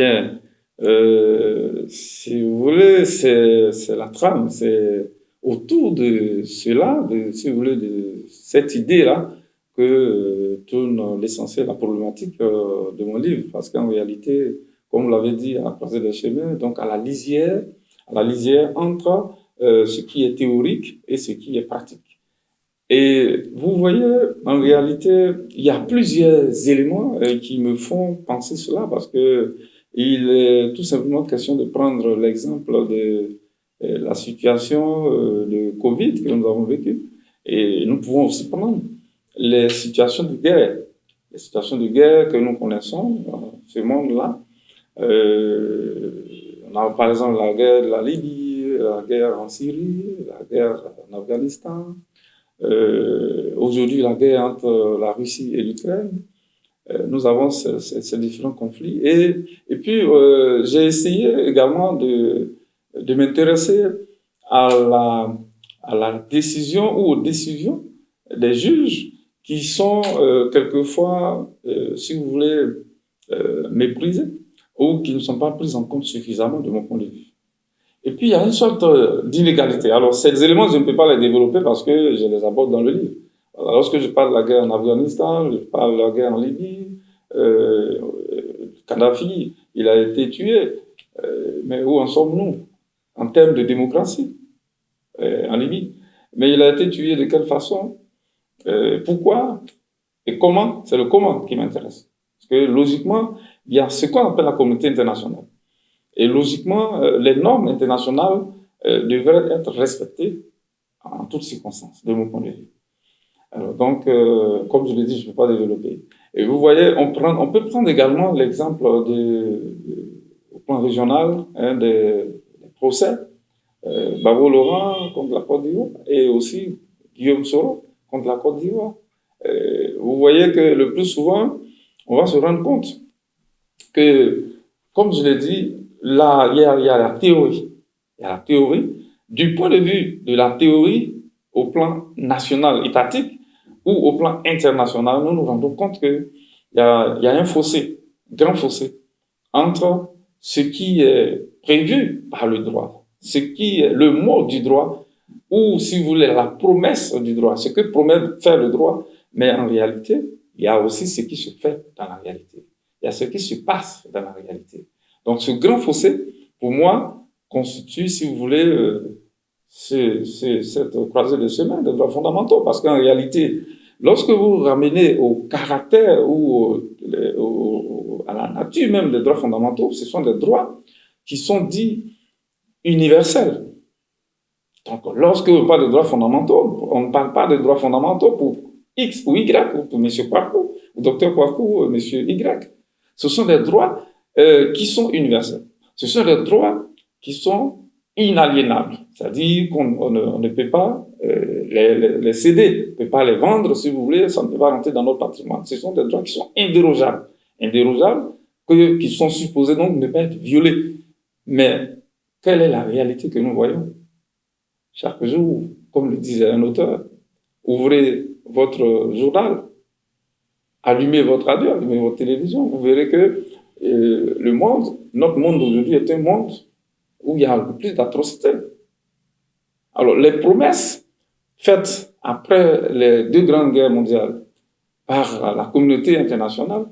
Bien, si vous voulez, c'est la trame, c'est autour de cela, si vous voulez, de cette idée-là, que tourne l'essentiel, la problématique de mon livre. Parce qu'en réalité, comme vous l'avez dit, à la croisée des chemins, donc à la lisière entre ce qui est théorique et ce qui est pratique. Et vous voyez, en réalité, il y a plusieurs éléments qui me font penser cela parce que il est tout simplement question de prendre l'exemple de la situation de Covid que nous avons vécue. Et nous pouvons aussi prendre les situations de guerre. Les situations de guerre que nous connaissons dans ce monde-là. On a par exemple la guerre de la Libye, la guerre en Syrie, la guerre en Afghanistan. Aujourd'hui, la guerre entre la Russie et l'Ukraine, nous avons ces différents conflits. Et puis, j'ai essayé également de m'intéresser à à la décision ou aux décisions des juges qui sont quelquefois, si vous voulez, méprisées ou qui ne sont pas prises en compte suffisamment de mon point de vue. Et puis, il y a une sorte d'inégalité. Alors, ces éléments, je ne peux pas les développer parce que je les aborde dans le livre. Voilà, lorsque je parle de la guerre en Afghanistan, je parle de la guerre en Libye, euh, Kadhafi, il a été tué. Mais où en sommes-nous en termes de démocratie en Libye? Mais il a été tué de quelle façon? Pourquoi? Et comment? C'est le comment qui m'intéresse. Parce que logiquement, il y a ce qu'on appelle la communauté internationale. Et logiquement, les normes internationales devraient être respectées en toutes circonstances, de mon point de vue. Alors, donc, comme je l'ai dit, je ne peux pas développer. Et vous voyez, on peut prendre également l'exemple au plan régional des procès. Babo Laurent contre la Côte d'Ivoire et aussi Guillaume Soro contre la Côte d'Ivoire. Vous voyez que le plus souvent, on va se rendre compte que, comme je l'ai dit, là, il y a la théorie. Il y a la théorie. Du point de vue de la théorie, au plan national, étatique, ou au plan international, nous nous rendons compte qu'il y a un fossé, un grand fossé, entre ce qui est prévu par le droit, ce qui est le mot du droit, ou, si vous voulez, la promesse du droit, ce que promet faire le droit, mais en réalité, il y a aussi ce qui se fait dans la réalité. Il y a ce qui se passe dans la réalité. Donc, ce grand fossé, pour moi, constitue, si vous voulez, cette croisée de chemin des droits fondamentaux. Parce qu'en réalité, lorsque vous ramenez au caractère ou à la nature même des droits fondamentaux, ce sont des droits qui sont dits universels. Donc, lorsque on parle de droits fondamentaux, on ne parle pas de droits fondamentaux pour X ou Y, ou pour M. Kwaku, ou Dr Kwaku, ou M. Y. Ce sont des droits qui sont universels. Ce sont des droits qui sont inaliénables. C'est-à-dire qu'on ne peut pas les céder, on ne peut pas les vendre, si vous voulez, ça ne peut pas rentrer dans notre patrimoine. Ce sont des droits qui sont indérogeables. Indérogeables, qui sont supposés donc ne pas être violés. Mais quelle est la réalité que nous voyons? Chaque jour, comme le disait un auteur, ouvrez votre journal, allumez votre radio, allumez votre télévision, vous verrez que le monde, notre monde aujourd'hui est un monde où il y a plus d'atrocités. Alors, les promesses faites après les deux grandes guerres mondiales par la communauté internationale,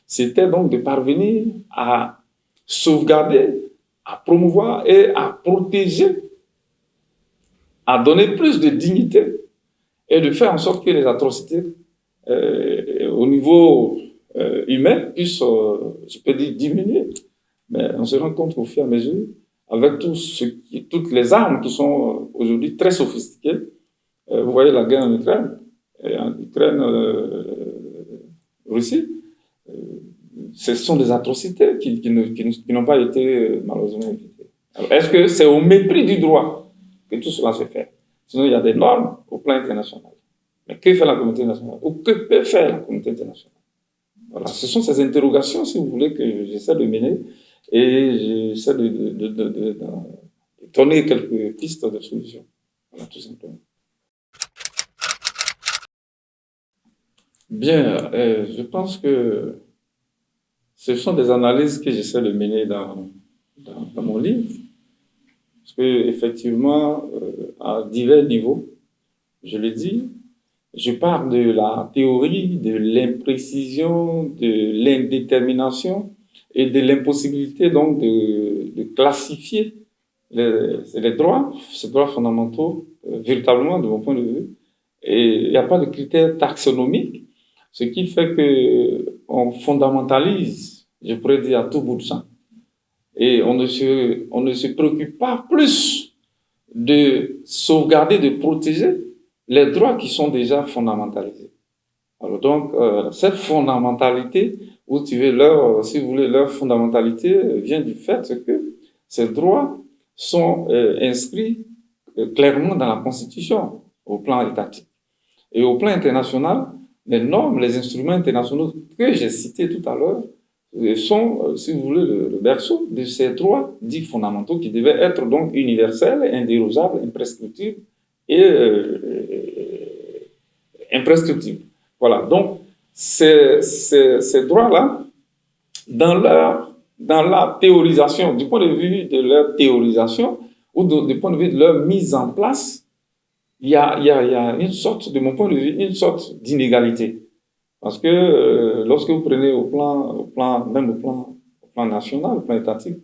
c'était donc de parvenir à sauvegarder, à promouvoir et à protéger, à donner plus de dignité et de faire en sorte que les atrocités au niveau humain puissent, je peux dire, diminuer. Mais on se rend compte qu'au fur et à mesure, avec toutes les armes qui sont aujourd'hui très sophistiquées, vous voyez la guerre en Ukraine, Russie, ce sont des atrocités qui n'ont pas été malheureusement évitées. Alors, est-ce que c'est au mépris du droit que tout cela se fait? Sinon, il y a des normes au plan international. Mais que fait la communauté internationale? Ou que peut faire la communauté internationale? Voilà, ce sont ces interrogations, si vous voulez, que j'essaie de mener et j'essaie de donner quelques pistes de solutions. Voilà, tout simplement. Bien, je pense que Ce sont des analyses que j'essaie de mener dans mon livre. Parce que, effectivement, à divers niveaux, je le dis, je parle de la théorie, de l'imprécision, de l'indétermination et de l'impossibilité donc de classifier les droits, ces droits fondamentaux, véritablement de mon point de vue. Et il n'y a pas de critères taxonomiques, ce qui fait qu'on fondamentalise, je pourrais dire, à tout bout de champ. Et on ne se préoccupe pas plus de sauvegarder, de protéger les droits qui sont déjà fondamentalisés. Alors donc, cette fondamentalité, si vous voulez, leur fondamentalité vient du fait que ces droits sont inscrits clairement dans la Constitution au plan étatique. Et au plan international, les normes, les instruments internationaux que j'ai cités tout à l'heure sont, si vous voulez, le berceau de ces droits dits fondamentaux qui devaient être donc universels, indérogeables, imprescriptibles et imprescriptibles. Voilà. Donc, ces droits-là, dans la théorisation, du point de vue de leur théorisation ou du point de vue de leur mise en place, il y a une sorte, de mon point de vue, une sorte d'inégalité. Parce que lorsque vous prenez même au plan national, au plan étatique,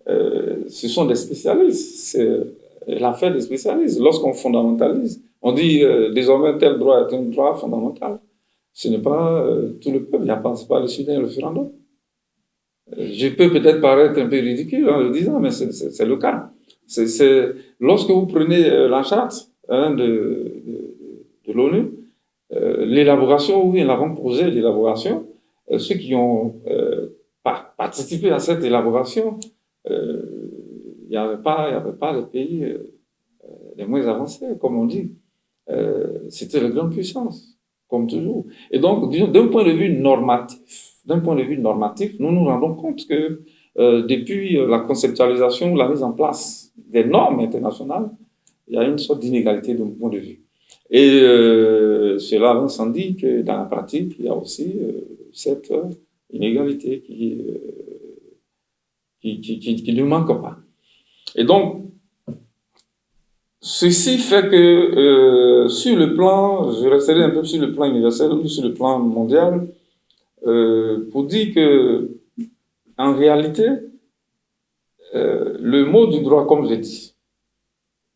ce sont des spécialistes. C'est l'affaire des spécialistes. Lorsqu'on fondamentalise, on dit désormais tel droit est un droit fondamental. Ce n'est pas tout le peuple, c'est pas le sujet d'un référendum. Je peux peut-être paraître un peu ridicule en le disant, mais c'est le cas. Lorsque vous prenez la charte de l'ONU, l'élaboration, oui, l'avant-projet d'élaboration, ceux qui ont participé à cette élaboration, il n'y avait pas de pays les moins avancés, comme on dit. C'était les grandes puissances, comme toujours. Et donc, d'un point de vue normatif, nous nous rendons compte que depuis la conceptualisation, la mise en place des normes internationales, il y a une sorte d'inégalité de mon point de vue. Et cela va sans dire que dans la pratique, il y a aussi cette inégalité qui ne manque pas. Et donc, ceci fait que sur le plan, je resterai un peu sur le plan universel ou sur le plan mondial, pour dire que en réalité, le mot du droit, comme je dis,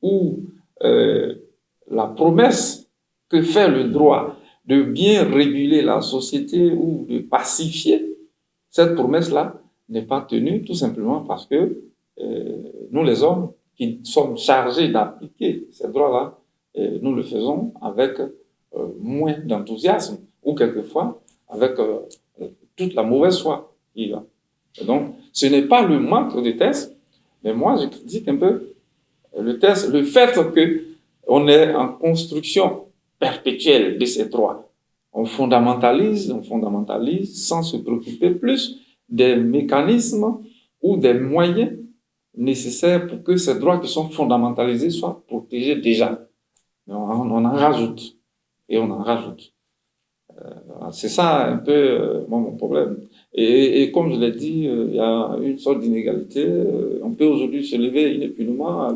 ou la promesse que fait le droit de bien réguler la société ou de pacifier, cette promesse-là n'est pas tenue tout simplement parce que nous, les hommes, qui sommes chargés d'appliquer ces droits-là, nous le faisons avec moins d'enthousiasme ou quelquefois avec toute la mauvaise foi qui va. Et donc, ce n'est pas le manque de tests, mais moi, je critique un peu le fait qu'on est en construction perpétuelle de ces droits. On fondamentalise sans se préoccuper plus des mécanismes ou des moyens nécessaires pour que ces droits qui sont fondamentalisés soient protégés déjà. On en rajoute. Et on en rajoute. C'est ça un peu mon problème. Et comme je l'ai dit, il y a une sorte d'inégalité. On peut aujourd'hui se lever inépunément,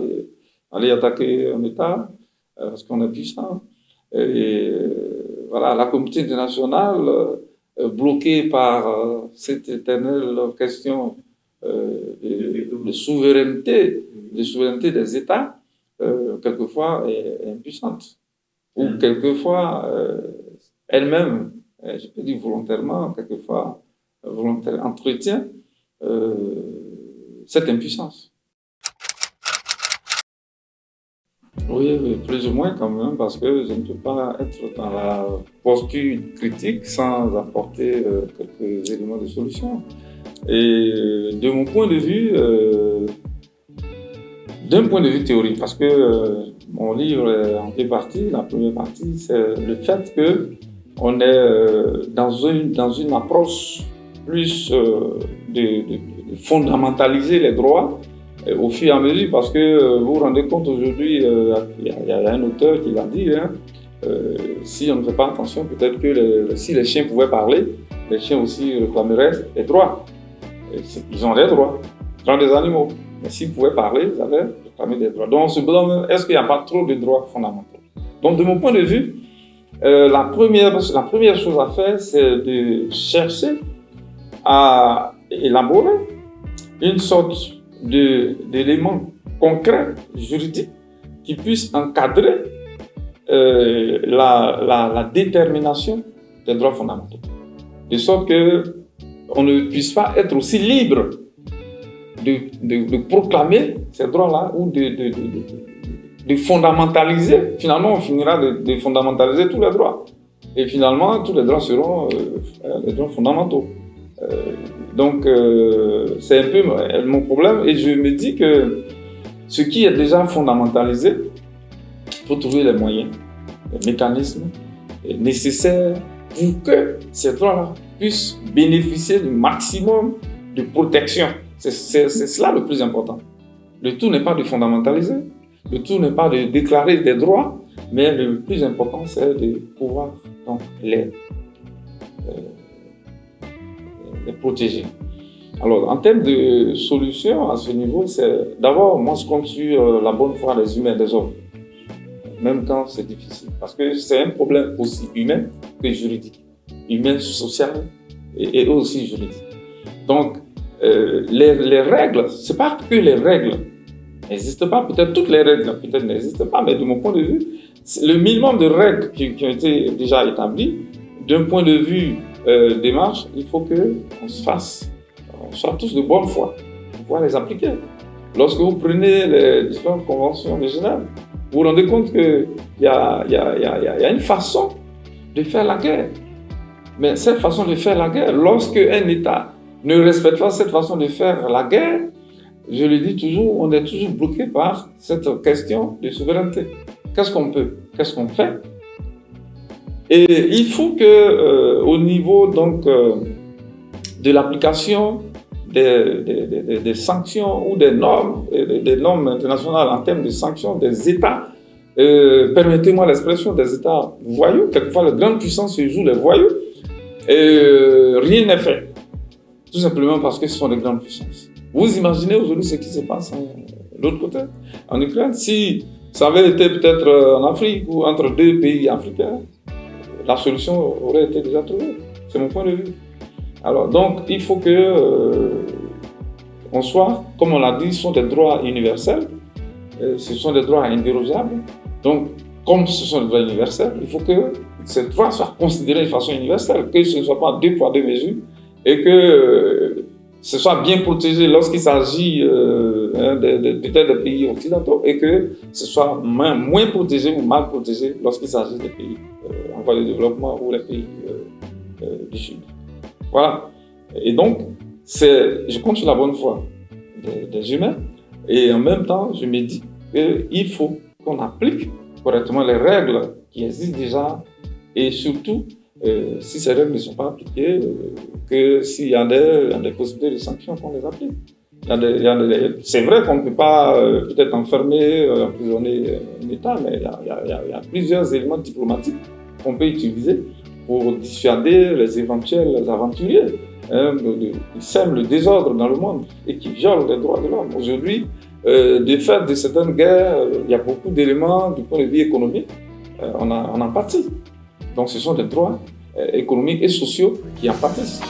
aller attaquer un État, parce qu'on est puissant. Et voilà, la communauté internationale, bloquée par cette éternelle question de souveraineté des États, quelquefois est impuissante. Ou quelquefois, elle-même, je peux dire volontairement, quelquefois, entretient cette impuissance. Oui, plus ou moins quand même, parce que je ne peux pas être dans la posture critique sans apporter quelques éléments de solution. Et de mon point de vue, d'un point de vue théorique, parce que mon livre est en deux parties. La première partie, c'est le fait qu'on est dans une approche plus de fondamentaliser les droits au fur et à mesure, parce que vous vous rendez compte aujourd'hui, il y a un auteur qui l'a dit, si on ne fait pas attention, peut-être que si les chiens pouvaient parler, les chiens aussi réclameraient des droits. Ils ont des droits, droits des animaux. Mais s'ils pouvaient parler, ils avaient réclamé des droits. Donc on se demande, est-ce qu'il n'y a pas trop de droits fondamentaux? Donc de mon point de vue, la première chose à faire, c'est de chercher à élaborer une sorte d'élément concret, juridique, qui puisse encadrer la détermination des droits fondamentaux. De sorte qu'on ne puisse pas être aussi libre de proclamer ces droits-là ou de fondamentaliser. Finalement, on finira de fondamentaliser tous les droits. Et finalement, tous les droits seront les droits fondamentaux. Donc, c'est un peu mon problème. Et je me dis que ce qui est déjà fondamentalisé, il faut trouver les moyens, les mécanismes nécessaires pour que ces droits-là puissent bénéficier du maximum de protection. C'est cela le plus important. Le tout n'est pas de fondamentaliser, le tout n'est pas de déclarer des droits, mais le plus important, c'est de pouvoir donc, les protéger. Alors, en termes de solutions à ce niveau, c'est d'abord, moi, je compte sur la bonne foi des humains, des hommes, même quand c'est difficile, parce que c'est un problème aussi humain que juridique, humain, social et aussi juridique. Donc, les règles, c'est pas que les règles n'existent pas, peut-être toutes les règles peut-être n'existent pas, mais de mon point de vue, le minimum de règles qui ont été déjà établies, d'un point de vue démarche, il faut qu'on se fasse, on soit tous de bonne foi pour pouvoir les appliquer. Lorsque vous prenez les différentes conventions de Genève, vous vous rendez compte qu'il y a une façon de faire la guerre. Mais cette façon de faire la guerre, lorsque un État ne respecte pas cette façon de faire la guerre, je le dis toujours, on est toujours bloqué par cette question de souveraineté. Qu'est-ce qu'on peut? Qu'est-ce qu'on fait? Et il faut que, au niveau donc de l'application des sanctions ou des normes internationales en termes de sanctions des États, permettez-moi l'expression des États voyous, quelquefois les grandes puissances se jouent les voyous, rien n'est fait. Tout simplement parce que ce sont des grandes puissances. Vous imaginez aujourd'hui ce qui se passe de l'autre côté, en Ukraine? Si ça avait été peut-être en Afrique ou entre deux pays africains, la solution aurait été déjà trouvée. C'est mon point de vue. Alors, donc, il faut que on soit, comme on l'a dit, ce sont des droits universels, ce sont des droits indérogeables. Donc, comme ce sont des droits universels, il faut que ces droits soient considérés de façon universelle, que ce ne soit pas deux poids, deux mesures, et que ce soit bien protégé lorsqu'il s'agit peut-être des pays occidentaux, et que ce soit moins protégé ou mal protégé lorsqu'il s'agit des pays en voie de développement ou les pays du Sud. Voilà. Et donc, je compte sur la bonne foi des humains, et en même temps, je me dis qu'il faut qu'on applique correctement les règles qui existent déjà, et surtout, si ces règles ne sont pas appliquées, que s'il y a des possibilités de sanctions, qu'on les applique. C'est vrai qu'on ne peut pas peut-être enfermer, emprisonner un État, mais il y a plusieurs éléments diplomatiques qu'on peut utiliser pour dissuader les éventuels aventuriers qui sèment le désordre dans le monde et qui violent les droits de l'homme. Aujourd'hui, de fait de certaines guerres, il y a beaucoup d'éléments du point de vue économique, on en pâtit. Donc ce sont des droits économiques et sociaux qui en pâtissent.